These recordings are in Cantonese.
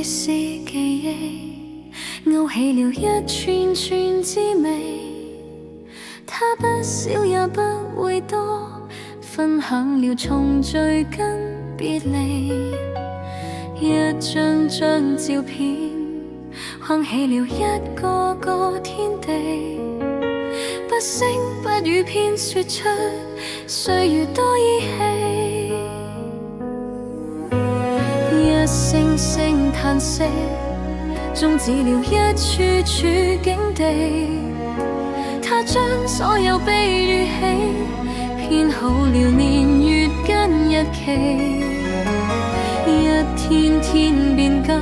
似是記憶，勾起了一串串滋味。他不少也不會多，分享了重聚跟別離。一張張照片，框起了一個個天地。不聲不語偏說出歲月多依稀。一聲聲嘆息，終止了一處處境地。他將所有悲與喜編好了年月跟日期。一天天變更，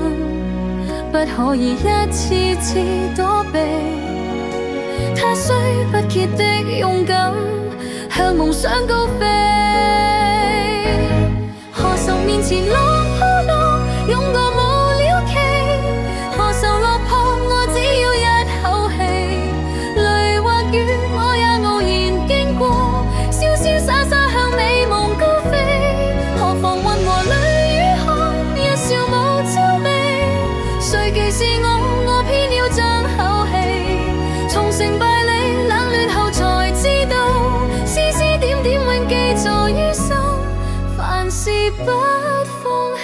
不可以一次次躲避。他雖不竭的勇敢，向夢想高飛。何愁面前落破落，勇過無了期。何愁落魄，我只要一口氣。淚或雨，我也傲然經過，瀟瀟灑灑向美夢高飛。何妨雲和淚與汗，一笑無皺眉。誰既是我偏要爭口氣。從成敗裏冷暖後才知道，絲絲點點永記在於心，凡事不放棄。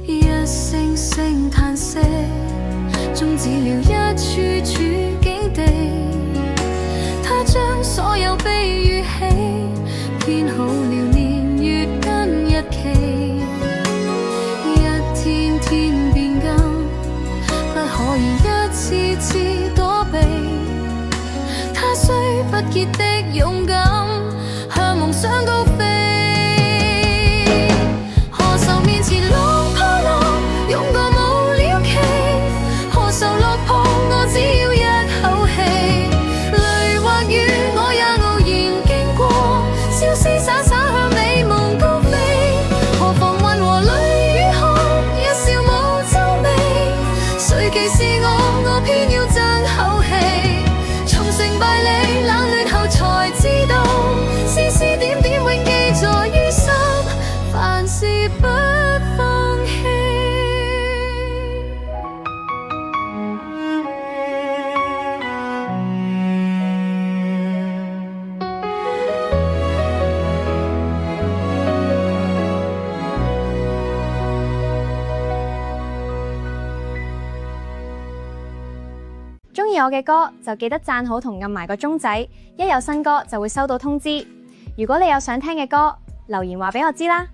一聲聲嘆息，終止了一處處境地。他將所有悲與喜編好了年月跟日期。一天天變更，不可以一次次躲避。他雖不竭的勇敢，向夢想高飛。何愁面前落破落，勇過無了期。何愁落魄，我只要一口氣。淚或雨，我也傲然經過，瀟瀟灑灑向美夢高飛。何妨雲和淚與汗，一笑無皺眉。誰既是我偏要爭口氣。從成敗裏冷暖後才知道，絲絲點點永記在於心，凡事不放棄。鍾意我嘅歌就記得讚好同撳埋個鐘仔，一有新歌就會收到通知。如果你有想聽嘅歌，留言話俾我知啦。